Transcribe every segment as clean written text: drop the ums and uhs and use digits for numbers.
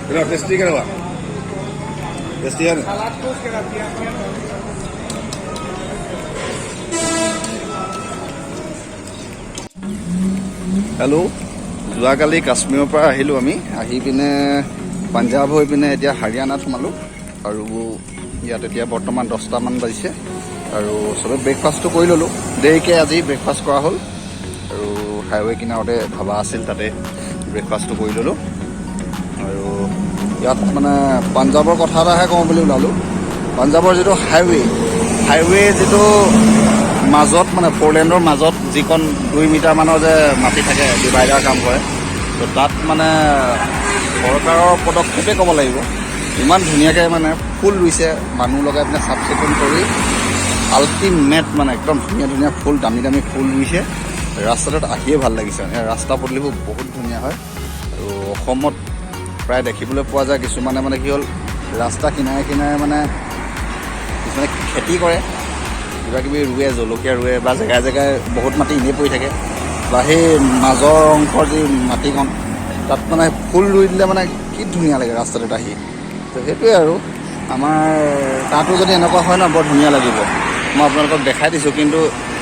Tasty केनेকুৱা tasty है hello যোৱাকালি কাশ্মীৰৰ পৰা আহিলোঁ আমি আহি পিনে পাঞ্জাব হৈ পিনে এতিয়া হাৰিয়ানাত সোমালোঁ আৰু ইয়াত এতিয়া বৰ্তমান 10টামান বাজিছে আৰু সবে ব্ৰেকফাষ্টটো কৰি ল'লোঁ দেৰিকৈ আজি ব্ৰেকফাষ্ট কৰা হ'ল আৰু হাইৱে কিনাৰতে ধাবা আছিল তাতে ব্ৰেকফাষ্টটো কৰি ল'লোঁ আৰু ইয়াত মানে পাঞ্জাবৰ কথা এটাহে কওঁ বুলি ওলালোঁ পাঞ্জাবৰ যিটো হাইৱে যিটো মাজত মানে ফ'ৰলেণ্ডৰ মাজত যিখন 2 মিটাৰমানৰ যে মাটি থাকে ডিভাইডাৰ কাম কৰে তো তাত মানে চৰকাৰৰ পদক্ষেপে ক'ব লাগিব ইমান ধুনীয়াকৈ মানে ফুল ৰুইছে মানুহ লগাই পিনে চাফ চিকুণ কৰি আল্টিমেট মানে একদম ধুনীয়া ফুল দামী ফুল ৰুইছে ৰাস্তাটোত আহিয়ে ভাল লাগিছে ৰাস্তা পদূলিবোৰ বহুত ধুনীয়া হয় আৰু অসমত প্ৰায় দেখিবলৈ পোৱা যায় কিছুমানে মানে কি হ'ল ৰাস্তা কিনাৰে মানে কিছুমানে খেতি কৰে কিবা কিবি ৰুৱে জলকীয়া ৰুৱে বা জেগাই বহুত মাটি এনেই পৰি থাকে বা সেই মাজৰ অংশৰ যি মাটিকণ তাত মানে ফুল ৰুই দিলে মানে কি ধুনীয়া লাগে ৰাস্তাটোত আহি তো সেইটোৱে আৰু আমাৰ তাতো যদি এনেকুৱা হয় ন বৰ ধুনীয়া লাগিব মই আপোনালোকক দেখাই দিছোঁ কিন্তু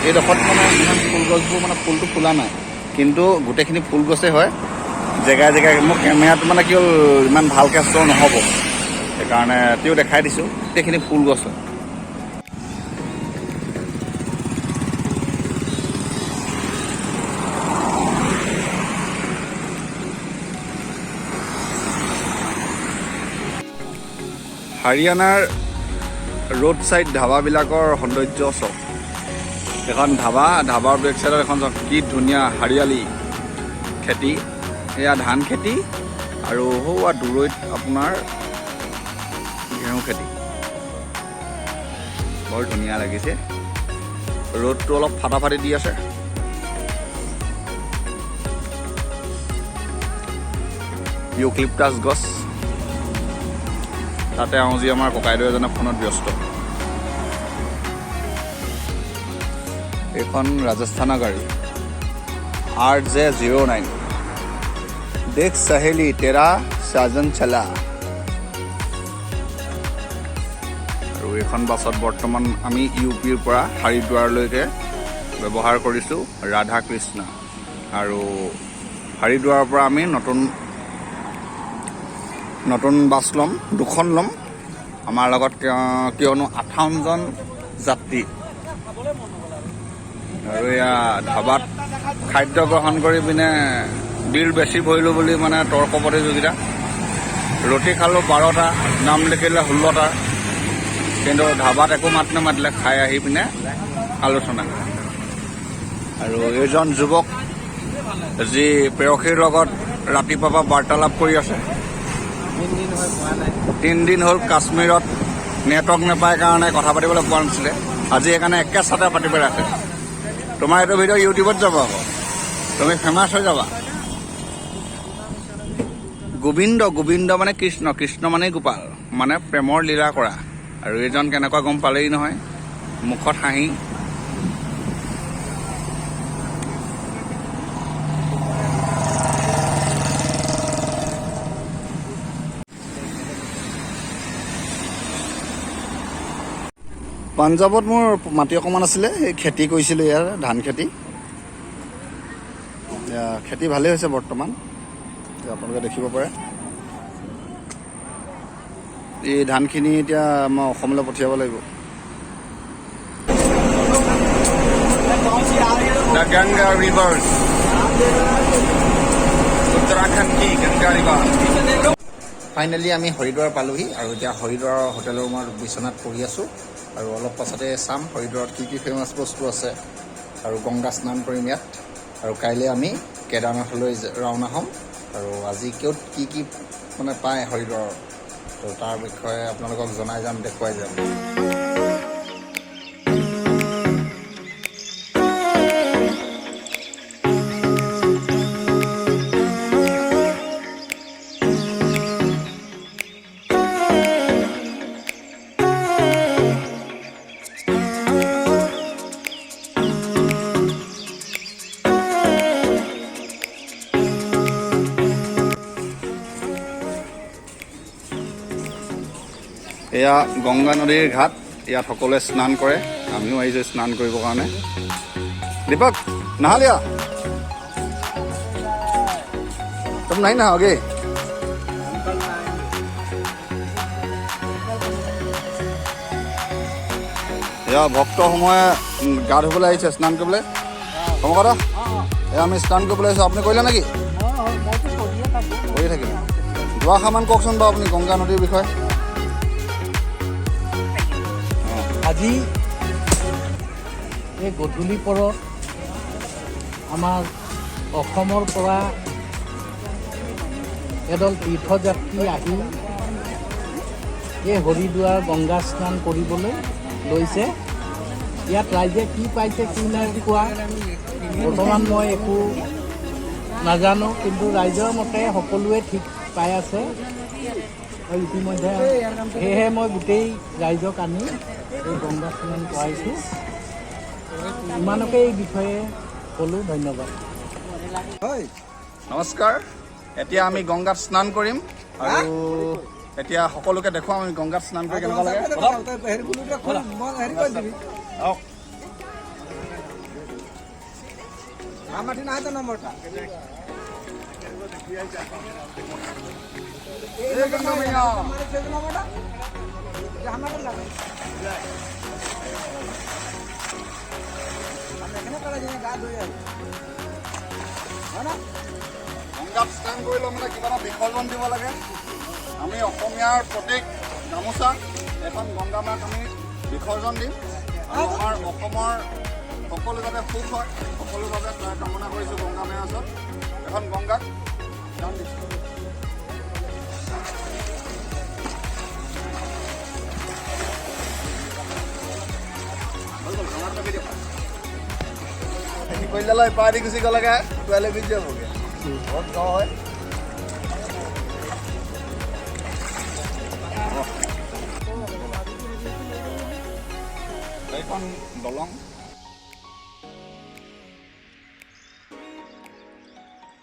এইডোখৰত মানে ইমান ফুল গছবোৰ মানে ফুলটো ফুলা নাই কিন্তু গোটেইখিনি ফুল গছেই হয় জেগাই মোৰ কেমেৰাটো মানে কি হ'ল ইমান ভালকৈ শ্ব' নহ'ব সেইকাৰণে তেও দেখাই দিছোঁ গোটেইখিনি ফুল গছ হয় হাৰিয়ানাৰ ৰোড ছাইড ধাবাবিলাকৰ সৌন্দৰ্য চব এখন ধাবাৰ বেক চাইডত এখন কি ধুনীয়া হাৰিয়ালি খেতি এয়া ধান খেতি আৰু সৌৱা দূৰৈত আপোনাৰ ঘেঁহু খেতি বৰ ধুনীয়া লাগিছে ৰ'দটো অলপ ফাটাফাটি দি আছে ইউক্লিপটাছ গছ তাতে আউজি আমাৰ ককাইদেউ এজনে ফোনত ব্যস্ত এইখন ৰাজস্থানৰ গাড়ী RJ09 দেখ সহেলি তেৰা সাজন চলা আৰু এইখন বাছত বৰ্তমান আমি UPৰ পৰা হাৰিদ্বাৰলৈকে ব্যৱহাৰ কৰিছোঁ ৰাধা কৃষ্ণ আৰু হাৰিদ্বাৰৰ পৰা আমি নতুন বাছ ল'ম দুখন ল'ম আমাৰ লগত কিয়নো 58জন যাত্ৰী আৰু এয়া ধাবাত খাদ্য গ্ৰহণ কৰি পিনে বিল বেছি ভৰিলোঁ বুলি মানে তৰ্ক প্ৰতিযোগিতা ৰুটি খালোঁ 12টা নাম লিখিলে 16টা কিন্তু ধাবাত একো মাত নামাতিলে খাই আহি পিনে আলোচনা আৰু এইজন যুৱক যি প্ৰেয়সীৰ লগত ৰাতিপুৱাৰ পৰা বাৰ্তালাপ কৰি আছে 3 দিন হ'ল কাশ্মীৰত নেটৱৰ্ক নাপায় কাৰণে কথা পাতিবলৈ পোৱা নাছিলে আজি সেইকাৰণে একে ছাতে পাতি পেলাই আছে তোমাৰ এইটো ভিডিঅ' ইউটিউবত যাব আকৌ তুমি ফেমাছ হৈ যাবা গোবিন্দ মানে কৃষ্ণ মানে গোপাল মানে প্ৰেমৰ লীলা কৰা আৰু এইজন কেনেকুৱা গম পালেই নহয় মুখত হাঁহি পাঞ্জাবত মোৰ মাটি অকণমান আছিলে সেই খেতি কৰিছিলোঁ ইয়াৰ ধান খেতি ভালেই হৈছে বৰ্তমান আপোনালোকে দেখিব পাৰে এই ধানখিনি এতিয়া মই অসমলৈ পঠিয়াব লাগিব গংগা ৰিভাৰ উত্তৰাখণ্ড কি গংগা ৰিভাৰ ফাইনেলি আমি হৰিদ্বাৰ পালোহি আৰু এতিয়া হৰিদ্বাৰৰ হোটেলৰ ৰুমত বিচনাত পৰি আছোঁ আৰু অলপ পাছতে চাম হৰিদ্বাৰত কি ফেমাছ বস্তু আছে আৰু গংগা স্নান কৰিম ইয়াত আৰু কাইলৈ আমি কেদাৰনাথলৈ ৰাওনা হ'ম আৰু আজি ক'ত কি মানে পায় হৰিদ্বাৰৰ তো তাৰ বিষয়ে আপোনালোকক জনাই যাম দেখুৱাই যাম এয়া গংগা নদীৰ ঘাট, ইয়াত সকলোৱে স্নান কৰে, আমিও আহিছোঁ স্নান কৰিবৰ কাৰণে। দীপক নাহালিয়া तुम नहीं नहाओगे? এয়া ভক্তসমূহে গা ধুবলৈ আহিছে, স্নান কৰিবলৈ। সমকতা এয়া আমি স্নান কৰিবলৈ আহিছোঁ, আপুনি কৰিলে নেকি? কৰি থাকিলে। দুআষাৰমান কওকচোন বাৰু আপুনি গংগা নদীৰ বিষয়ে। আজি এই গধূলি পৰত আমাৰ অসমৰ পৰা এদল তীৰ্থযাত্ৰী আহি এই হৰিদ্বাৰ গংগা স্নান কৰিবলৈ লৈছে। ইয়াত ৰাইজে কি পাইছে কি নাই খোৱা বৰ্তমান মই একো নাজানো, কিন্তু ৰাইজৰ মতে সকলোৱে ঠিক পাই আছে ইতিমধ্যে। সেয়েহে মই গোটেই ৰাইজক আনি এই গংগা স্নান কৰাইছোঁ। ইমানকে এই বিষয়ে ক'লোঁ, ধন্যবাদ। নমস্কাৰ। এতিয়া আমি গংগাত স্নান কৰিম আৰু এতিয়া সকলোকে দেখুৱাম আমি গংগাত স্নান কৰি কেনেকুৱা লাগে। গংগাত স্নান কৰিলে মানে কিবা এটা বিসৰ্জন দিব লাগে। আমি অসমীয়াৰ প্ৰতীক গামোচা এখন গংগা মাক আমি বিসৰ্জন দিম আৰু আমাৰ অসমৰ সকলো যাতে সুখ হয়, সকলো বাবে কামনা কৰিছোঁ গংগা মাৰ ওচৰত এখন গংগাক দান দিছোঁ। কৰিলে লয় পাৰি গুচি গ'লেগে তোৱালে গুচি যাবগৈ। বহুত দ হয়। এইখন দলং